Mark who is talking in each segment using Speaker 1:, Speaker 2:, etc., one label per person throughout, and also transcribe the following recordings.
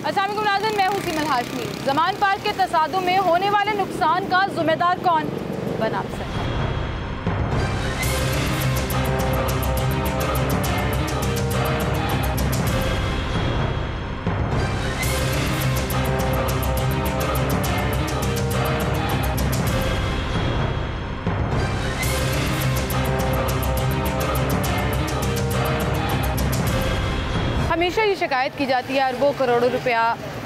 Speaker 1: अस्सलाम वालेकुम नाज़रीन, मैं हूँ सीमल हाशमी। ज़मान पार्क के तसादुम में होने वाले नुकसान का जिम्मेदार कौन बना सकता है? हमेशा ये शिकायत की जाती है अरबों करोड़ों रुपया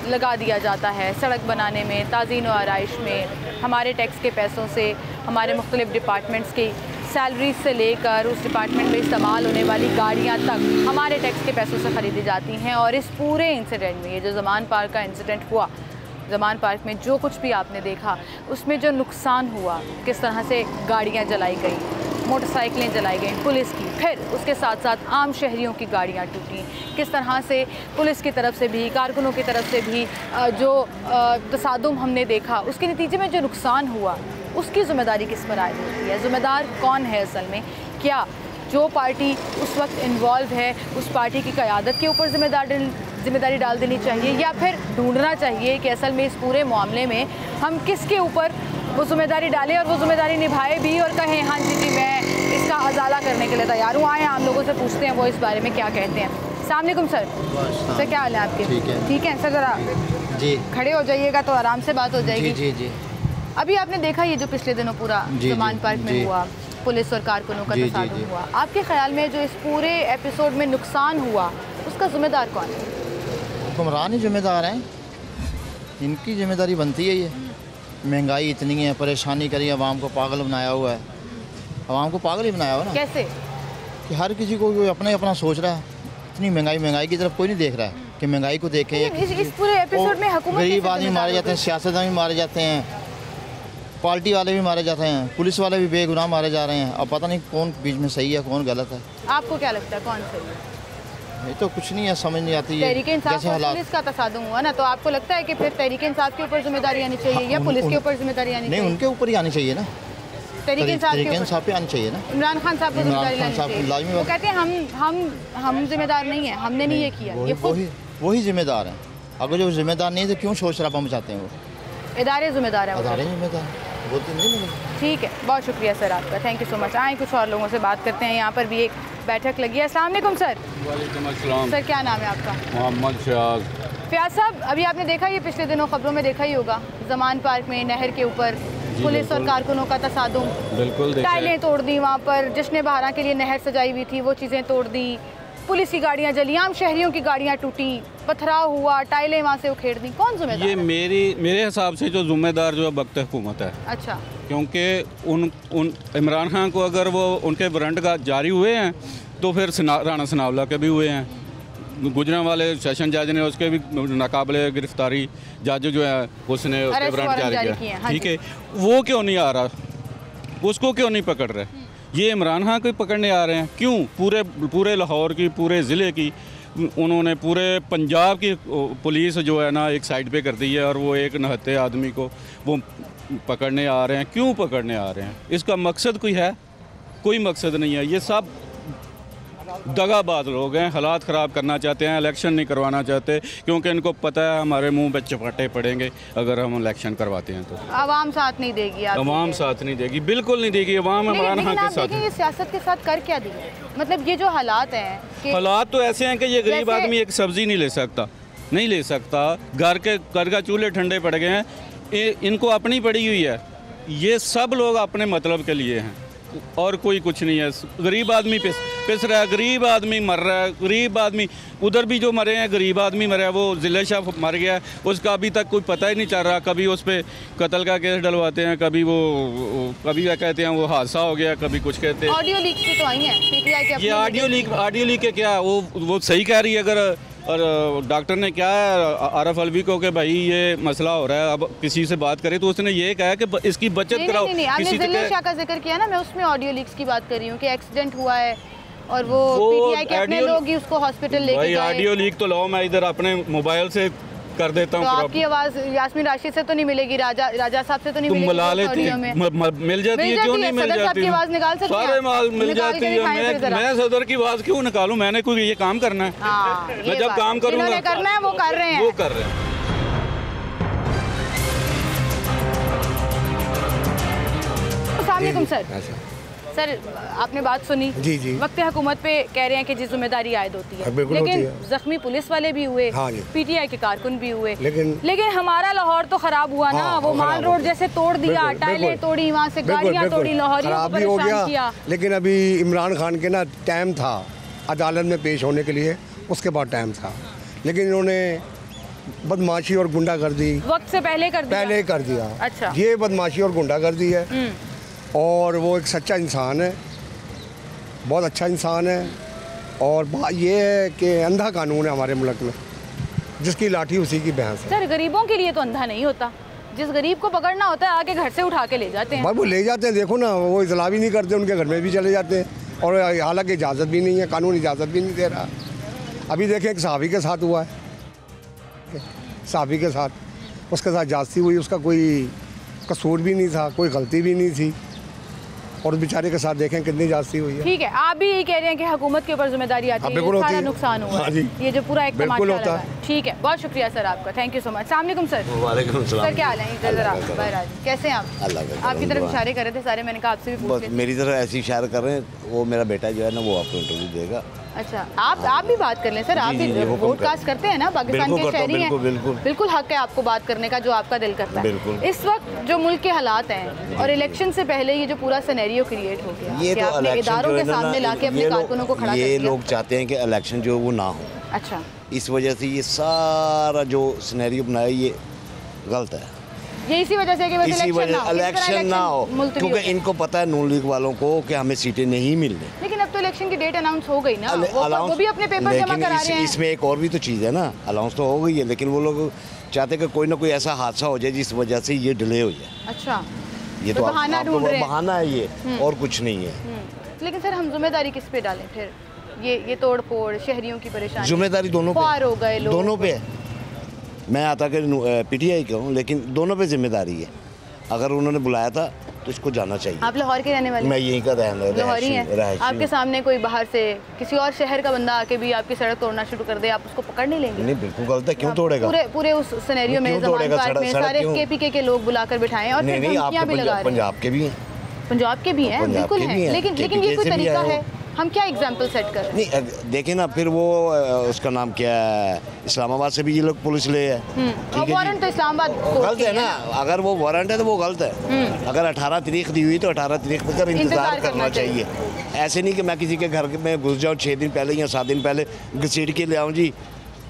Speaker 1: लगा दिया जाता है सड़क बनाने में, ताज़ीन व आराइश में। हमारे टैक्स के पैसों से हमारे मुख्तलिफ डिपार्टमेंट्स की सैलरी से लेकर उस डिपार्टमेंट में इस्तेमाल होने वाली गाड़ियाँ तक हमारे टैक्स के पैसों से ख़रीदी जाती हैं। और इस पूरे इंसिडेंट में, ये जो ज़मान पार्क का इंसिडेंट हुआ, ज़मान पार्क में जो कुछ भी आपने देखा उसमें जो नुकसान हुआ, किस तरह से गाड़ियाँ जलाई गई, मोटरसाइकिलें जलाई गई पुलिस की, फिर उसके साथ साथ आम शहरियों की गाड़ियाँ टूटी, किस तरह से पुलिस की तरफ से भी, कारकुनों की तरफ से भी जो तसादुम हमने देखा, उसके नतीजे में जो नुकसान हुआ उसकी ज़िम्मेदारी किस पर आयद होती है? ज़िम्मेदार कौन है असल में? क्या जो पार्टी उस वक्त इन्वॉल्व है उस पार्टी की क़यादत के ऊपर ज़िम्मेदारी डाल देनी चाहिए, या फिर ढूंढना चाहिए कि असल में इस पूरे मामले में हम किसके ऊपर वो ज़िम्मेदारी डालें और वो ज़िम्मेदारी निभाए भी और कहें हाँ जी मैं इसका अजाला करने के लिए तैयार हूँ। आए हम लोगों से पूछते हैं वो इस बारे में क्या कहते हैं। अस्सलाम वालेकुम सर। सर क्या हाल है आपके? ठीक है सर, ज़रा जी खड़े हो जाइएगा तो आराम से बात हो जाएगी। जी जी। अभी आपने देखा ये जो पिछले दिनों पूरा ज़मान पार्क में हुआ, पुलिस और कारकुनों का तसादुम हुआ, आपके ख्याल में जो इस पूरे एपिसोड में नुकसान हुआ उसका ज़िम्मेदार कौन है?
Speaker 2: हुक्मरान ही जिम्मेदार हैं, इनकी जिम्मेदारी बनती है। ये महंगाई इतनी है, परेशानी करी, आवाम को पागल बनाया हुआ है। आवाम को पागल ही बनाया हुआ ना, कैसे कि हर किसी को अपना अपना सोच रहा है। इतनी महंगाई की तरफ कोई नहीं देख रहा है कि महंगाई को देखे।
Speaker 1: इस पूरे एपिसोड में
Speaker 2: गरीब आदमी मारे जाते हैं, सियासतदान भी मारे जाते हैं, पार्टी वाले भी मारे जाते हैं, पुलिस वाले भी बेगुनाह मारे जा रहे हैं। अब पता नहीं कौन बीच में सही है कौन गलत है।
Speaker 1: आपको क्या लगता है कौन सही है?
Speaker 2: ये तो कुछ नहीं है, समझ नहीं आती है।
Speaker 1: तहरीक-ए-इंसाफ और पुलिस का तसादुम हुआ ना, तो आपको लगता है कि फिर तहरीक-ए-इंसाफ के ऊपर जिम्मेदारी आनी चाहिए या पुलिस के ऊपर जिम्मेदारी आनी चाहिए?
Speaker 2: नहीं, उनके ऊपर ही आनी चाहिए ना,
Speaker 1: तहरीक-ए-इंसाफ
Speaker 2: पे आनी चाहिए ना।
Speaker 1: इमरान खान साहब को जिम्मेदारी लेनी चाहिए। वो कहते हैं हम जिम्मेदार नहीं है, हमने नहीं ये किया,
Speaker 2: वही जिम्मेदार है। अगर जो जिम्मेदार नहीं है तो क्यों शोर शराबा मचाते हैं? वो इदारे जिम्मेदार है, इदारे जिम्मेदार बोलते नहीं। ठीक है, बहुत शुक्रिया सर आपका, थैंक यू सो मच। आए कुछ और लोगों से बात करते हैं। यहाँ पर भी एक बैठक लगी है। अस्सलाम वालेकुम सर।
Speaker 3: वालेकुम अस्सलाम।
Speaker 1: सर क्या नाम है आपका?
Speaker 3: मोहम्मद फयाज।
Speaker 1: फयाज साहब, अभी आपने देखा ये पिछले दिनों खबरों में देखा ही होगा, ज़मान पार्क में नहर के ऊपर पुलिस और कारकुनों का तसादुम।
Speaker 3: बिल्कुल,
Speaker 1: टाइलें तोड़ दी वहाँ पर, जश्न बहारा के लिए नहर सजाई हुई थी वो चीज़ें तोड़ दी, पुलिस की गाड़ियाँ जली, आम शहरियों की गाड़ियाँ टूटी, पथराव हुआ, टाइलें वहाँ से उखेड़ दी। कौन जिम्मेदार? ये
Speaker 3: मेरे हिसाब से जो जिम्मेदार जो है वक्त हुकूमत है।
Speaker 1: अच्छा,
Speaker 3: क्योंकि उन इमरान खान को अगर वो उनके वारंट का जारी हुए हैं तो फिर राणा सनावला के भी हुए हैं। गुजरने वाले सेशन जज ने उसके भी नाकाबिले गिरफ्तारी जज जो है उसने उसके वारंट जारी किया। ठीक है, वो क्यों नहीं आ रहा? उसको क्यों नहीं पकड़ रहे? ये इमरान खान को पकड़ने आ रहे हैं। क्यों? पूरे लाहौर की, पूरे ज़िले की, उन्होंने पूरे पंजाब की पुलिस जो है ना एक साइड पे कर दी है और वो एक नहत्ते आदमी को वो पकड़ने आ रहे हैं। क्यों पकड़ने आ रहे हैं? इसका मकसद कोई है? कोई मकसद नहीं है। ये सब दगाबाज लोग हैं, हालात ख़राब करना चाहते हैं, इलेक्शन नहीं करवाना चाहते, क्योंकि इनको पता है हमारे मुंह पे चपाटे पड़ेंगे अगर हम इलेक्शन करवाते हैं तो।
Speaker 1: आवाम साथ नहीं देगी।
Speaker 3: आवाम साथ नहीं देगी, बिल्कुल नहीं देगी। आवाम इमरान खान के साथ।
Speaker 1: ये सियासत के साथ कर क्या दी? मतलब ये जो हालात हैं,
Speaker 3: हालात तो ऐसे हैं कि ये गरीब आदमी एक सब्ज़ी नहीं ले सकता। घर का चूल्हे ठंडे पड़ गए हैं, इनको अपनी पड़ी हुई है। ये सब लोग अपने मतलब के लिए हैं और कोई कुछ नहीं है। गरीब आदमी पिस रहा है, गरीब आदमी मर रहा है, गरीब आदमी उधर भी जो मरे हैं, गरीब आदमी मरा है। वो जिले शाह मर गया है, उसका अभी तक कोई पता ही नहीं चल रहा। कभी उस पर कत्ल का केस डलवाते हैं, कभी क्या कहते हैं वो हादसा हो गया, कभी कुछ कहते हैं।
Speaker 1: ऑडियो लीक तो आई हैं पीटीआई के।
Speaker 3: ये ऑडियो लीक है क्या? वो सही कह रही है। अगर और डॉक्टर ने क्या है आरफ अलवी को कि भाई ये मसला हो रहा है, अब किसी से बात करें तो उसने ये कहा कि इसकी बचत कराओ।
Speaker 1: नहीं, आपने जिले शाह का जिक्र किया ना, मैं उसमें ऑडियो लीक्स की बात कर रही हूँ कि एक्सीडेंट हुआ है और वो पीटीआई के अपने लोग ही उसको हॉस्पिटल लेके गए।
Speaker 3: ऑडियो लीक तो लाओ, मैं इधर अपने मोबाइल से कर देता हूँ।
Speaker 1: तो आपकी आवाज़ यास्मीन राशिद से तो नहीं मिलेगी, राजा साहब से तो नहीं मिलेगी?
Speaker 3: मिला लेती मिल जाती है, क्यों नहीं मिल जाती?
Speaker 1: आवाज़ निकाल सकते हैं,
Speaker 3: सारे माल मिल जाती है। मैं सदर की आवाज़ क्यों निकालूं? मैंने कोई ये काम करना है? मैं जब काम करूँगा
Speaker 1: करना है वो कर रहे हैं,
Speaker 3: वो कर रहे हैं।
Speaker 1: अस्सलामुअलैकुम सर, आपने बात सुनी
Speaker 4: जी जी।
Speaker 1: वक्त हुकूमत पे कह रहे हैं कि जी जिम्मेदारी आयद होती है, लेकिन जख्मी पुलिस वाले भी हुए,
Speaker 4: हाँ
Speaker 1: पीटीआई के कारकुन भी हुए,
Speaker 4: लेकिन
Speaker 1: हमारा लाहौर तो खराब हुआ ना। वो माल रोड जैसे तोड़ दिया, टाइलें तोड़ी, वहाँ से गाड़ियाँ तोड़ी, लाहौरियों को परेशान किया।
Speaker 4: लेकिन अभी इमरान खान के ना टाइम था अदालत में पेश होने के लिए, उसके बाद टाइम था, लेकिन इन्होंने बदमाशी और गुंडागर्दी
Speaker 1: वक्त से पहले कर दिया। अच्छा,
Speaker 4: ये बदमाशी और गुंडागर्दी है। और वो एक सच्चा इंसान है, बहुत अच्छा इंसान है। और ये है कि अंधा कानून है हमारे मुल्क में, जिसकी लाठी उसी की भैंस है।
Speaker 1: सर गरीबों के लिए तो अंधा नहीं होता, जिस गरीब को पकड़ना होता है आके घर से उठा के ले जाते हैं।
Speaker 4: वो ले जाते हैं, देखो ना, वो इतला भी नहीं करते, उनके घर में भी चले जाते हैं। और हालांकि इजाज़त भी नहीं है, कानून इजाज़त भी नहीं दे रहा। अभी देखें एक सहाबी के साथ हुआ है, सहाबी के साथ, उसके साथ जास्ती हुई, उसका कोई कसूर भी नहीं था, कोई गलती भी नहीं थी, और बेचारे के साथ देखें कितनी जास्ती हुई है।
Speaker 1: ठीक है, आप भी यही कह रहे हैं कि हुकूमत के ऊपर जिम्मेदारी आती है, सारा नुकसान हुआ है, ये जो पूरा एक तमाशा लगा है। ठीक है, बहुत शुक्रिया सर आपका, थैंक यू सो मच। अस्सलाम वालेकुम सर।
Speaker 5: वालेकुम सलाम
Speaker 1: सर, क्या हाल है? इधर आप बाहर आ जाइए। कैसे हैं आप? आपकी तरफ इशारे कर रहे थे सारे, मैंने कहा आपसे भी पूछ लें।
Speaker 5: मेरी तरफ ऐसी इशारा कर रहे हैं, वो मेरा बेटा जो है ना वो आपको इंटरव्यू देगा।
Speaker 1: अच्छा, आप भी बात कर लें सर, आप भी पॉडकास्ट करते हैं ना, पाकिस्तान के शहरी हैं, बिल्कुल हक है आपको बात करने का, जो आपका दिल करता है। इस वक्त जो मुल्क के हालात हैं और इलेक्शन से पहले ये जो पूरा सिनेरियो क्रिएट हो गया,
Speaker 5: ये तो
Speaker 1: आपने इदारों के सामने लाके अपने कारकुनों को खड़ा कर दिया।
Speaker 5: ये लोग चाहते हैं कि इलेक्शन जो वो ना हो।
Speaker 1: अच्छा,
Speaker 5: इस वजह से ये सारा जो सिनेरियो बनाया ये गलत है।
Speaker 1: ये इसी वजह से कि
Speaker 5: इसी वजह इलेक्शन ना हो, क्योंकि इनको पता है नून लीग वालों को कि हमें सीटें नहीं मिलनी।
Speaker 1: लेकिन अब तो इलेक्शन की डेट अनाउंस हो गई ना, वो भी अपने पेपर जमा करा रहे हैं।
Speaker 5: इसमें एक और भी तो चीज़ है ना, अनाउंस तो हो गई है, लेकिन वो लोग चाहते हैं कि कोई ना कोई ऐसा हादसा हो जाए जिस वजह से ये डिले हो जाए।
Speaker 1: अच्छा,
Speaker 5: ये तो
Speaker 1: बहाना ढूंढ रहे हैं।
Speaker 5: बहाना है ये, और कुछ नहीं है।
Speaker 1: लेकिन सर हम जिम्मेदारी किस पे डालें फिर? ये तोड़ फोड़, शहरियों की परेशानी,
Speaker 5: जिम्मेदारी दोनों पे
Speaker 1: हो गए,
Speaker 5: दोनों पे। मैं आता कि पीटीआई का हूँ, लेकिन दोनों पे जिम्मेदारी है। अगर उन्होंने बुलाया था तो इसको जाना चाहिए।
Speaker 1: आप लाहौर के रहने वाले?
Speaker 5: मैं यहीं का
Speaker 1: लाहौरी हैं। आपके सामने कोई बाहर से किसी और शहर का बंदा आके भी आपकी सड़क तोड़ना शुरू कर दे, आप उसको पकड़ नहीं लेंगे?
Speaker 5: नहीं, बिल्कुल गलत है। क्यों तोड़ेगा?
Speaker 1: पूरे उस सिनेरियो में जमान पार्क में सारे केपीके के लोग बुलाकर बिठाएं और फिर धमकियां भी लगा रहे हैं।
Speaker 5: पंजाब के भी हैं,
Speaker 1: पंजाब के भी हैं, बिल्कुल हैं, लेकिन ये कोई तरीका है? हम क्या एग्जाम्पल सेट कर रहे हैं?
Speaker 5: नहीं देखें ना, फिर वो उसका नाम क्या है, इस्लामाबाद से भी ये लोग पुलिस ले है।
Speaker 1: वारंट तो इस्लामाबाद
Speaker 5: गलत है ना, अगर वो वारंट है तो वो गलत है। अगर 18 तारीख दी हुई तो 18 तारीख तक इंतजार करना चाहिए। ऐसे नहीं कि मैं किसी के घर में घुस जाऊँ 6 दिन पहले या 7 दिन पहले घसीट के ले आऊँ जी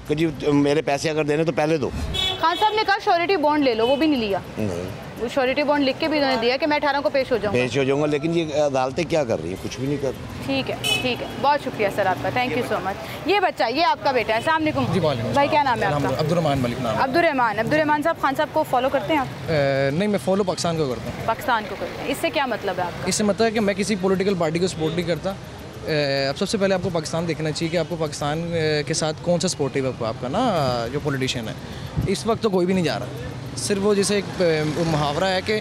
Speaker 5: कि जी मेरे पैसे अगर देने तो पहले दो।
Speaker 1: खान साहब ने कहा श्योरिटी बॉन्ड ले लो, वो भी नहीं लिया। वो श्योरिटी बॉन्ड लिख के भी उन्होंने दिया कि मैं 18 को पेश हो जाऊंगा, लेकिन ये अदालतें क्या कर रही हैं? कुछ भी नहीं कर रही। ठीक है, बहुत शुक्रिया सर आपका, थैंक यू सो मच। ये बच्चा, ये आपका बेटा है। अस्सलाम वालेकुम भाई, क्या नाम है आपका?
Speaker 6: अब्दुर्रहमान मलिक नाम।
Speaker 1: अब्दुर्रहमान साहब, खान साहब को फॉलो करते हैं आप?
Speaker 6: नहीं, मैं फॉलो पाकिस्तान को करता हूँ।
Speaker 1: पाकिस्तान को करते हैं, इससे क्या मतलब है आपका?
Speaker 6: इससे मतलब है कि मैं किसी पॉलिटिकल पार्टी को सपोर्ट नहीं करता। अब सबसे पहले आपको पाकिस्तान देखना चाहिए कि आपको पाकिस्तान के साथ कौन सा सपोर्टिव है आपका ना, जो पॉलिटिशियन है। इस वक्त तो कोई भी नहीं जा रहा, सिर्फ वो जैसे एक मुहावरा है कि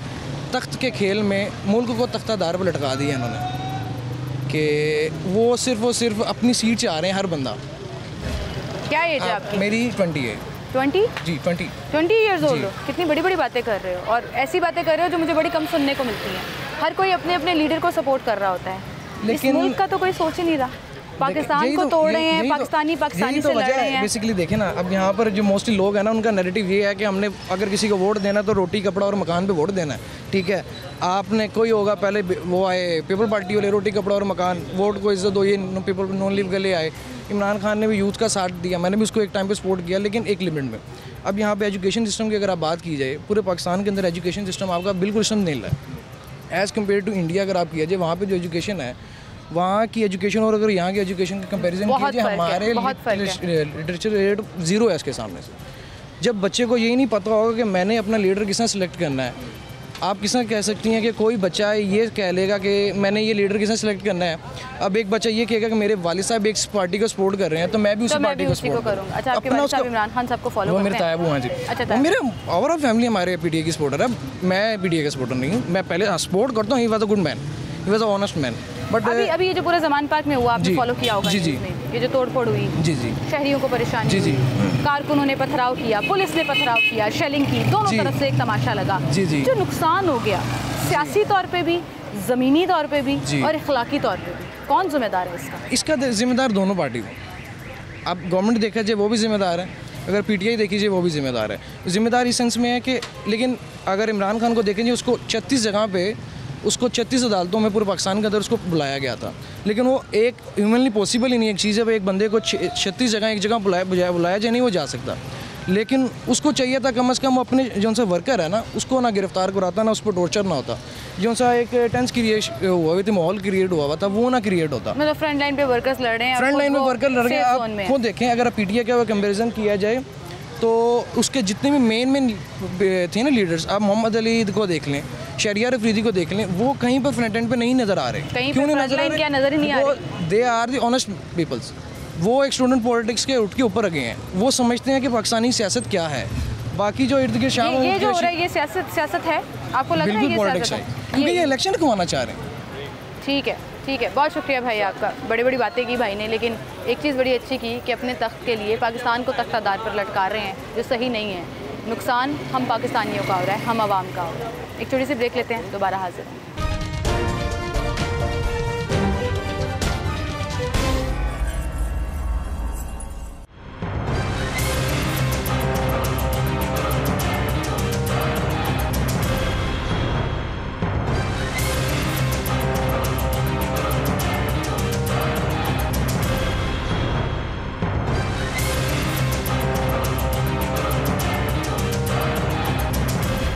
Speaker 6: तख्त के खेल में मुल्क को तख्तादार पर लटका दिया इन्होंने, कि वो सिर्फ अपनी सीट से आ रहे हैं हर बंदा।
Speaker 1: क्या एज है आपकी?
Speaker 6: मेरी 20 है।
Speaker 1: 20?
Speaker 6: जी
Speaker 1: 20 ईयर्स ओल्ड हो। कितनी बड़ी बड़ी बातें कर रहे हो, और ऐसी बातें कर रहे हो जो मुझे बड़ी कम सुनने को मिलती हैं। हर कोई अपने अपने लीडर को सपोर्ट कर रहा होता है, लेकिन मुल्क का तो कोई सोच ही नहीं रहा। पाकिस्तान को तोड़ रहे हैं, पाकिस्तानी से लड़ रहे हैं।
Speaker 6: बेसिकली देखें ना, अब यहाँ पर जो मोस्टली लोग हैं ना, उनका नैरेटिव ये है कि हमने अगर किसी को वोट देना तो रोटी कपड़ा और मकान पे वोट देना है। ठीक है, आपने कोई होगा पहले वो आए पीपल पार्टी वाले, रोटी कपड़ा और मकान, वोट को इज्जत दो, ये पीपल नॉन लीव के लिए आए। इमरान खान ने भी यूथ का साथ दिया, मैंने भी उसको एक टाइम पे सपोर्ट किया, लेकिन एक लिमिट में। अब यहाँ पे एजुकेशन सिस्टम की अगर आप बात की जाए, पूरे पाकिस्तान के अंदर एजुकेशन सिस्टम आपका बिल्कुल सिस्टम नहीं है एज़ कम्पेयर टू इंडिया। अगर आप किया जाए वहाँ पर जो एजुकेशन है, वहाँ की एजुकेशन और अगर यहाँ की एजुकेशन का कंपैरिजन कीजिए, हमारे लिटरेचर रेट 0 है इसके सामने से। जब बच्चे को यही नहीं पता होगा कि मैंने अपना लीडर किसने सेलेक्ट करना है, आप किसने कह सकती हैं कि कोई बच्चा ये कह लेगा कि मैंने ये लीडर किसने सेलेक्ट करना है। अब एक बच्चा ये कहेगा कि मेरे वालिद साहब एक पार्टी को सपोर्ट कर रहे हैं तो मैं भी उसी पार्टी को सपोर्ट करूंगा।
Speaker 1: अच्छा, आपके वालिद साहब इमरान खान साहब को फॉलो करते हैं?
Speaker 6: मेरे ताया जी। अच्छा, मेरे ओवरऑल फैमिली हमारे पीटीआई की सपोर्टर है। मैं पीटीआई का सपोर्टर नहीं हूँ। मैं पहले सपोर्ट करता हूँ। He was a good man, he was a honest man. But
Speaker 1: अभी ये जो पूरा जमान पार्क में हुआ आपने फॉलो किया होगा?
Speaker 6: जी जी।
Speaker 1: ये जो तोड़फोड़ हुई,
Speaker 6: जी जी,
Speaker 1: शहरियों को परेशानी,
Speaker 6: जी जी,
Speaker 1: कारकुनों ने पथराव किया, पुलिस ने पथराव किया, शेलिंग की, दोनों तरफ से एक तमाशा लगा।
Speaker 6: जी जी।
Speaker 1: जो नुकसान हो गया सियासी तौर पे भी, ज़मीनी तौर पे भी और इखलाकी तौर पे भी, कौन जिम्मेदार है इसका?
Speaker 6: इसका जिम्मेदार दोनों पार्टी को। अब गवर्नमेंट देखा जाए वो भी जिम्मेदार है, अगर पीटीआई देखी जाए वो भी जिम्मेदार है। जिम्मेदार इस सेंस में है कि, लेकिन अगर इमरान खान को देखें उसको 36 जगह पे, उसको 36 अदालतों में पूरे पाकिस्तान के अंदर उसको बुलाया गया था, लेकिन वो एक ह्यूमनली पॉसिबल ही नहीं। एक चीज़ है, एक बंदे को 36 जगह एक जगह बुलाया जाए, नहीं वो जा सकता। लेकिन उसको चाहिए था कम से कम अपने जो सा वर्कर है ना उसको ना गिरफ्तार कराता, ना उस पर टॉर्चर ना होता। जो सा एक टेंस क्रिएट हुआ हुआ था, माहौल क्रिएट हुआ था, वो ना क्रिएट होता।
Speaker 1: मतलब फ्रंट लाइन पे वर्कर्स लड़ रहे हैं,
Speaker 6: फ्रंट लाइन पे वर्कर लड़ रहे हैं। आप खुद देखें, अगर आप पीटीआई का कंपेरिजन किया जाए तो उसके जितने भी मेन थे ना लीडर्स, आप मोहम्मद अली को देख लें, शरियार अफरीदी को देख लें, वो कहीं पर फ्रंट एंड पे नहीं नज़र आ रहे।
Speaker 1: क्यों नहीं नज़र आ रहे? क्या नज़र ही नहीं आ रहे?
Speaker 6: They are the honest peoples. वो एक स्टूडेंट पॉलिटिक्स के उठ के ऊपर गए हैं। वो समझते हैं कि पाकिस्तानी सियासत क्या है। बाकी जो इर्द गिर्द शाम
Speaker 1: ये जो हो रहा है ये सियासत है, आपको लगता है ये
Speaker 6: पॉलिटिक्स है? क्योंकि ये इलेक्शन करवाना चाह रहे हैं।
Speaker 1: ठीक है, ठीक है, बहुत शुक्रिया भाई आपका। बड़ी बड़ी बातें की भाई ने, लेकिन एक चीज़ बड़ी अच्छी की कि अपने तख्त के लिए पाकिस्तान को तख्तादार पर लटका रहे हैं, जो सही नहीं है। नुकसान हम पाकिस्तानियों का हो रहा है, हम आवाम का हो रहा है। एक छोटी सी ब्रेक लेते हैं, दोबारा हाजिर हैं।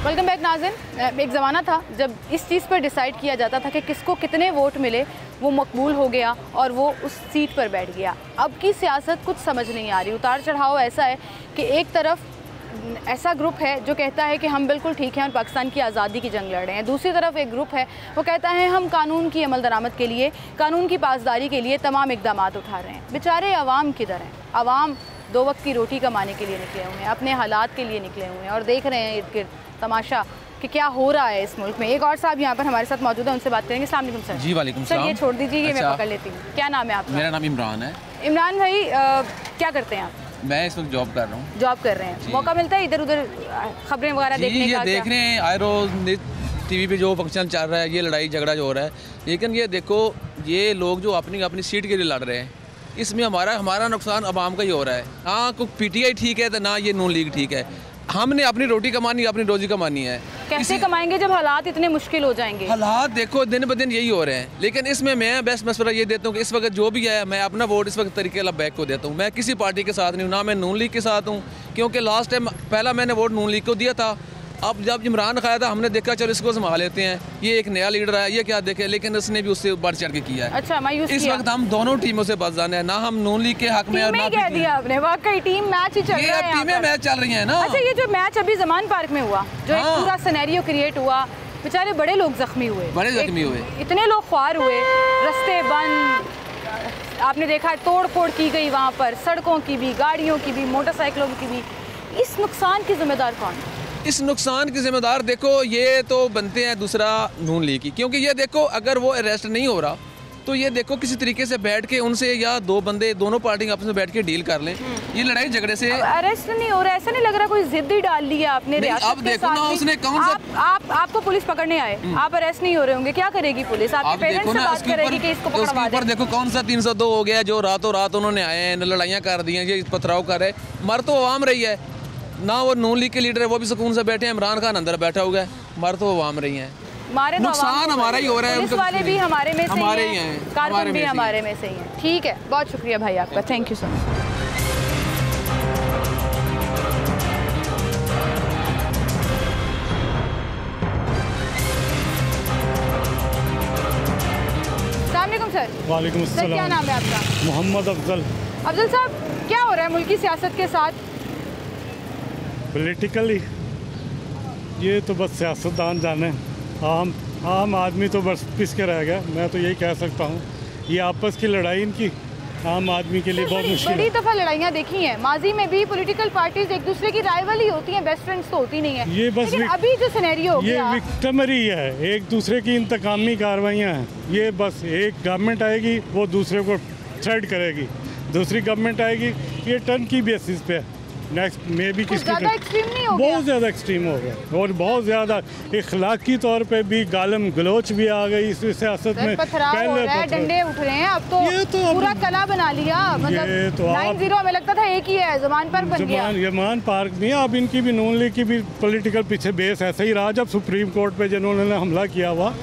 Speaker 1: वेलकम बैक नाज़रीन। एक ज़माना था जब इस चीज़ पर डिसाइड किया जाता था कि किसको कितने वोट मिले, वो मकबूल हो गया और वो उस सीट पर बैठ गया। अब की सियासत कुछ समझ नहीं आ रही। उतार चढ़ाव ऐसा है कि एक तरफ ऐसा ग्रुप है जो कहता है कि हम बिल्कुल ठीक हैं और पाकिस्तान की आज़ादी की जंग लड़ रहे हैं, दूसरी तरफ एक ग्रुप है वो कहता है हम कानून की अमल दरामद के लिए, कानून की पासदारी के लिए तमाम इकदाम उठा रहे हैं। बेचारे अवाम किधर हैं? अवाम 2 वक्त की रोटी कमाने के लिए निकले हुए हैं, अपने हालात के लिए निकले हुए हैं और देख रहे हैं इर्द गिर्द तमाशा कि क्या हो रहा है इस मुल्क में। एक और साहब यहाँ पर हमारे साथ मौजूद है, उनसे बात करेंगे। अस्सलाम वालेकुम सर।
Speaker 7: जी वालेकुम
Speaker 1: सर, ये छोड़ दीजिए, ये मैं पकड़ लेती हूँ। क्या नाम है आपका?
Speaker 7: मेरा नाम इमरान है।
Speaker 1: इमरान भाई, क्या करते हैं आप?
Speaker 7: मैं इस वक्त जॉब कर रहा हूँ।
Speaker 1: जॉब कर रहे हैं, मौका मिलता है इधर उधर खबरें वगैरह देखने का?
Speaker 7: ये देख रहे हैं आए रोज टीवी पे जो फंक्शन चल रहा है, ये लड़ाई झगड़ा जो हो रहा है, लेकिन ये देखो ये लोग जो अपनी सीट के लिए लड़ रहे हैं, इसमें हमारा नुकसान अवाम का ही हो रहा है। हाँ, कोई पीटीआई ठीक है तो ना ये नून लीग ठीक है। हमने अपनी रोटी कमानी, अपनी रोजी कमानी है।
Speaker 1: कैसे कमाएंगे जब हालात इतने मुश्किल हो जाएंगे? हालात
Speaker 7: देखो दिन ब दिन यही हो रहे हैं, लेकिन इसमें मैं बेस्ट मशवरा ये देता हूँ कि इस वक्त जो भी है, मैं अपना वोट इस वक्त तरीके बैक को देता हूँ। मैं किसी पार्टी के साथ नहीं हूँ, ना मैं नून लीग के साथ हूँ, क्योंकि लास्ट टाइम पहला मैंने वोट नून लीग को दिया था। अब जब इमरान खाया था, हमने देखा चलो इसको संभाल लेते हैं, ये एक नया लीडर है, ये क्या देखे, लेकिन उसने भी उससे बढ़ चढ़ के किया है।
Speaker 1: अच्छा, मायूस
Speaker 7: इस वक्त हम दोनों टीमों से बच जाने हैं, ना हम नून लीग के हक में और ना
Speaker 1: क्या दिया आपने। वाकई टीम मैच ही चल रहा है,
Speaker 7: टीमें मैच चल रही है ना।
Speaker 1: अच्छा, ये जो मैच अभी जमान पार्क में हुआ, जो एक पूरा सिनेरियो क्रिएट हुआ, बेचारे बड़े लोग जख्मी हुए, इतने लोग ख्वार हुए, रास्ते बंद, आपने देखा है तोड़ फोड़ की गई वहाँ पर, सड़कों की भी, गाड़ियों की भी, मोटरसाइकिलों की भी। इस नुकसान की जिम्मेदार कौन है?
Speaker 7: इस नुकसान की जिम्मेदार देखो ये तो बनते हैं दूसरा नून लीग की, क्योंकि ये देखो अगर वो अरेस्ट नहीं हो रहा तो ये देखो किसी तरीके से बैठ के उनसे या 2 बंदे दोनों पार्टी आपस में बैठ के डील कर लें। ये लड़ाई झगड़े से
Speaker 1: अरेस्ट नहीं हो रहा, ऐसा नहीं लग रहा कोई जिद ही डाल ली है आपने रियासत
Speaker 7: अब देखो ना उसने कौन सा
Speaker 1: आपको पुलिस पकड़ने आए, आप अरेस्ट नहीं हो रहे होंगे, क्या करेगी पुलिस? आपके पेरेंट्स से बात करेगी कि इसको पकड़वा दें।
Speaker 7: देखो कौन सा 302 हो गया जो रातों रात उन्होंने आए हैं, लड़ाइयाँ कर दी हैं, ये पथराव कर रहे, मर तो आवाम रही है ना। वो नून लीग के लीडर है वो भी सुकून से बैठे हैं, इमरान खान अंदर बैठा हुआ है, मर तो आवाम रही है। नुकसान हमारा ही हो रहा है,
Speaker 1: पुलिस वाले भी हमारे में से ही हैं, कारकुन भी हमारे में से ही हैं। ठीक है, बहुत शुक्रिया भाई आपका, थैंक यू सो मच। अस्सलामुअलैकुम सर।
Speaker 8: वालेकुम अस्सलाम।
Speaker 1: क्या नाम है आपका?
Speaker 8: मोहम्मद अफजल।
Speaker 1: अफजल साहब, क्या हो रहा है मुल्क की सियासत के साथ?
Speaker 8: पॉलिटिकली ये तो बस सियासतदान जाने, आम आदमी तो बस पिस के रह गया। मैं तो यही कह सकता हूँ, ये आपस की लड़ाई इनकी आम आदमी के लिए बहुत मुश्किल है।
Speaker 1: बड़ी दफ़ा लड़ाइयाँ देखी हैं, माजी में भी पॉलिटिकल पार्टीज एक दूसरे की राइवल ही होती हैं, बेस्ट फ्रेंड्स तो होती नहीं है।
Speaker 8: ये बस
Speaker 1: अभी जो सिनेरियो हो गया,
Speaker 8: ये विक्टिमरी है, एक दूसरे की इंतकामी कार्रवाइयाँ हैं। ये बस एक गवर्नमेंट आएगी वो दूसरे को थ्रेड करेगी, दूसरी गवर्नमेंट आएगी, ये टर्न की बेसिस पे है। नेक्स्ट में भी किसकी
Speaker 1: एक्सट्रीम नहीं हो गया?
Speaker 8: बहुत ज़्यादा एक्सट्रीम हो गया और बहुत ज़्यादा इखलाकी तौर पे भी गालम गलोच भी आ गई इस सियासत में।
Speaker 1: पहले डंडे उठ रहे हैं, अब तो पूरा कला बना लिया। मतलब 9-0 हमें लगता था एक ही है, ज़मान पार्क बन गया।
Speaker 8: ज़मान पार्क नहीं, अब इनकी भी नून लीग की भी पॉलिटिकल पीछे बेस ऐसा ही रहा। जब सुप्रीम कोर्ट पे जिन्होंने हमला किया हुआ,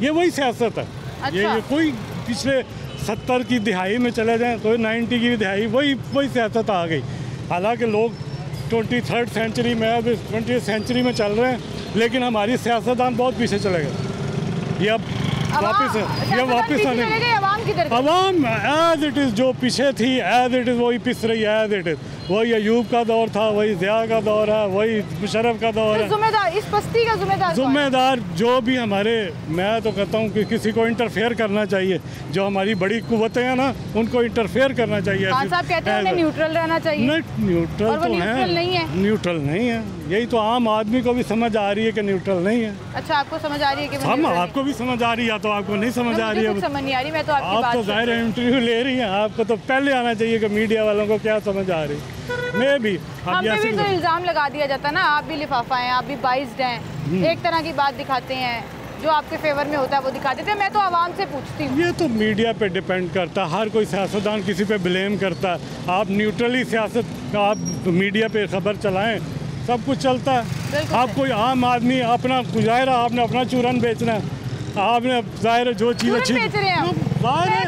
Speaker 8: ये वही सियासत है। ये कोई पिछले 70 की दिहाई में चले जाएँ, कोई 90 की दिहाई, वही सियासत आ गई। हालांकि लोग 23rd सेंचुरी में, अब 20th सेंचुरी में चल रहे हैं, लेकिन हमारी सियासतदान बहुत पीछे चले गए। ये अब वापस है, ये वापस आने अवाम एज इट इज़ जो पीछे थी एज इट इज़ वही पिस रही है एज इट इज़। वही अयूब का दौर था, वही ज़िया का दौर है, वही मुशर्रफ का दौर है।
Speaker 1: ज़िम्मेदार इस पस्ती का ज़िम्मेदार
Speaker 8: जो भी हमारे, मैं तो कहता हूँ कि किसी को इंटरफेयर करना चाहिए। जो हमारी बड़ी कुव्वतें हैं ना, उनको इंटरफेयर करना चाहिए।
Speaker 1: खान साहब कहते हैं न्यूट्रल रहना चाहिए।
Speaker 8: न्यूट्रल तो है, न्यूट्रल नहीं है। यही तो आम आदमी को भी समझ आ रही है कि न्यूट्रल नहीं है।
Speaker 1: अच्छा, आपको समझ आ रही है कि
Speaker 8: हम आपको भी समझ आ रही है, तो आपको नहीं समझ आ रही है?
Speaker 1: समझ नहीं आ रही, मैं तो आपकी
Speaker 8: आप
Speaker 1: बात
Speaker 8: तो ज़ाहिर इंटरव्यू ले रही हैं, आपको तो पहले आना चाहिए कि मीडिया वालों को क्या समझ आ रही। मैं भी
Speaker 1: हम पे भी तो इल्ज़ाम लगा दिया जाता है ना, आप भी लिफाफा हैं, आप भी बाइस्ड हैं, एक तरह की बात दिखाते हैं, जो आपके फेवर में होता है वो दिखा देते हैं। मैं तो आवाम से पूछती हूँ।
Speaker 8: ये तो मीडिया पे डिपेंड करता है, हर कोई सियासतदान किसी पे ब्लेम करता है। आप न्यूट्रली सियासत, आप मीडिया पे खबर चलाएं, सब कुछ चलता है। आप कोई आम आदमी अपना गुजारा, आपने अपना चूरन बेचना है, आपने ज़ाहिर जो चीज़ अच्छी
Speaker 1: बेच रहे हैं।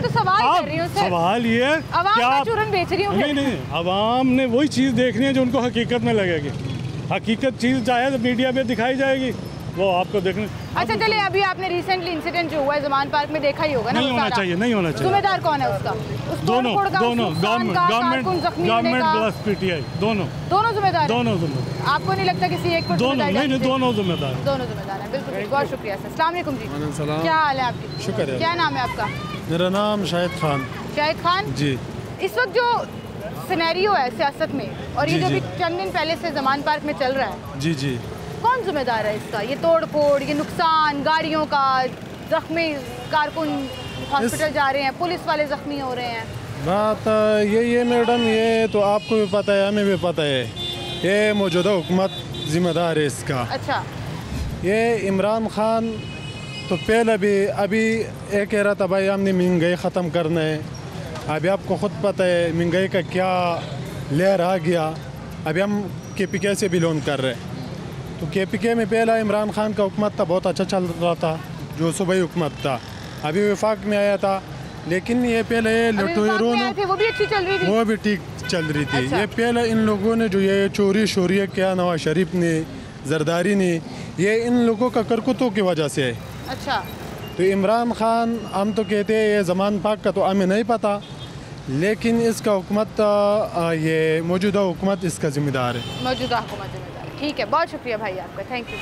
Speaker 1: तो सवाल कर रही हूं,
Speaker 8: सवाल ये है
Speaker 1: क्या आप चूरन बेच रही हूं?
Speaker 8: नहीं, अवाम ने वही चीज़ देखनी है जो उनको हकीकत में लगेगी। हकीकत चीज़ चाहे तो मीडिया पे दिखाई जाएगी, वो आपको देखने।
Speaker 1: अच्छा चलिए, अभी आपने रिसेंटली इंसिडेंट जो हुआ है ज़मान पार्क में देखा ही होगा ना?
Speaker 8: नहीं होना चाहिए।
Speaker 1: जिम्मेदार कौन है उसका?
Speaker 8: दोनों गवर्नमेंट प्लस पीटीआई दोनों जिम्मेदार।
Speaker 1: आपको नहीं लगता किसी एक को?
Speaker 8: दोनों जिम्मेदार
Speaker 1: है। बिल्कुल, बहुत शुक्रिया सर। अस्सलाम वालेकुम जी, क्या हाल है आपकी?
Speaker 9: शुक्र है।
Speaker 1: क्या नाम है आपका?
Speaker 9: मेरा नाम शाहिद खान।
Speaker 1: शाहिद खान
Speaker 9: जी।
Speaker 1: इस वक्त जो सिनेरियो है सियासत में, और ये जो भी चंद दिन पहले से ज़मान पार्क में चल रहा है,
Speaker 9: जी,
Speaker 1: कौन जिम्मेदार है इसका? ये तोड़ फोड़, ये नुकसान, गाड़ियों का, जख्मी कारकुन हॉस्पिटल जा रहे हैं, पुलिस वाले जख्मी हो रहे हैं।
Speaker 9: बात ये मैडम, ये तो आपको भी पता है, हमें भी पता है, ये मौजूदा हुकूमत जिम्मेदार है इसका।
Speaker 1: अच्छा,
Speaker 9: ये इमरान खान तो पहले भी अभी एक कह रहा था भाई हमने महंगाई ख़त्म करना है। अभी आपको ख़ुद पता है महंगाई का क्या लेयर आ गया। अभी हम KPK से भी लोन कर रहे हैं, तो KPK में पहला इमरान खान का हुकूमत था, बहुत अच्छा चल रहा था, जो सूबाई हुकूमत था। अभी वफाक में आया था, लेकिन ये पहले
Speaker 1: वो भी अच्छी चल रही थी,
Speaker 9: वो भी ठीक चल रही थी। अच्छा। ये पहले इन लोगों ने जो ये चोरी शोरिया किया, नवाज शरीफ ने, जरदारी ने, ये इन लोगों का करकतों की वजह से है।
Speaker 1: अच्छा,
Speaker 9: तो इमरान खान, हम तो कहते हैं ये ज़मान पाक का तो हमें नहीं पता, लेकिन इसका हुकूमत, ये मौजूदा हुकूमत इसका जिम्मेदार है।
Speaker 1: मौजूदा हुकूमत जिम्मेदार है। ठीक है, बहुत शुक्रिया भाई आपका, थैंक यू।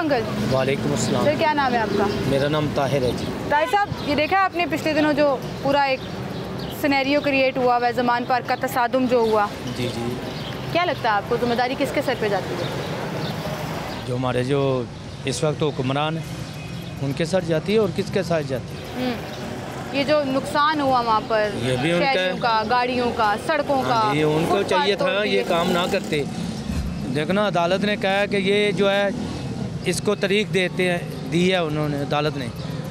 Speaker 1: अंकल।
Speaker 10: वालेकुम अस्सलाम।
Speaker 1: सर, क्या नाम है आपका?
Speaker 10: मेरा नाम ताहिर है जी।
Speaker 1: ताहिर साहब, ये देखा आपने पिछले दिनों जो पूरा एक सिनेरियो क्रिएट हुआ है ज़मान पार्क का, तसादुम जो हुआ?
Speaker 10: जी।
Speaker 1: क्या लगता है आपको, जिम्मेदारी किसके सर पे जाती है?
Speaker 10: जो हमारे जो इस वक्त हुक्मरान है उनके सर जाती है, और किसके साथ जाती है?
Speaker 1: ये जो नुकसान हुआ वहाँ पर,
Speaker 10: ये भी
Speaker 1: शहरियों का, गाड़ियों का, सड़कों का,
Speaker 10: ये उनको चाहिए था ये काम ना करते। देखना, अदालत ने कहा कि ये जो है इसको तरीक देते हैं, दी है उन्होंने, अदालत ने।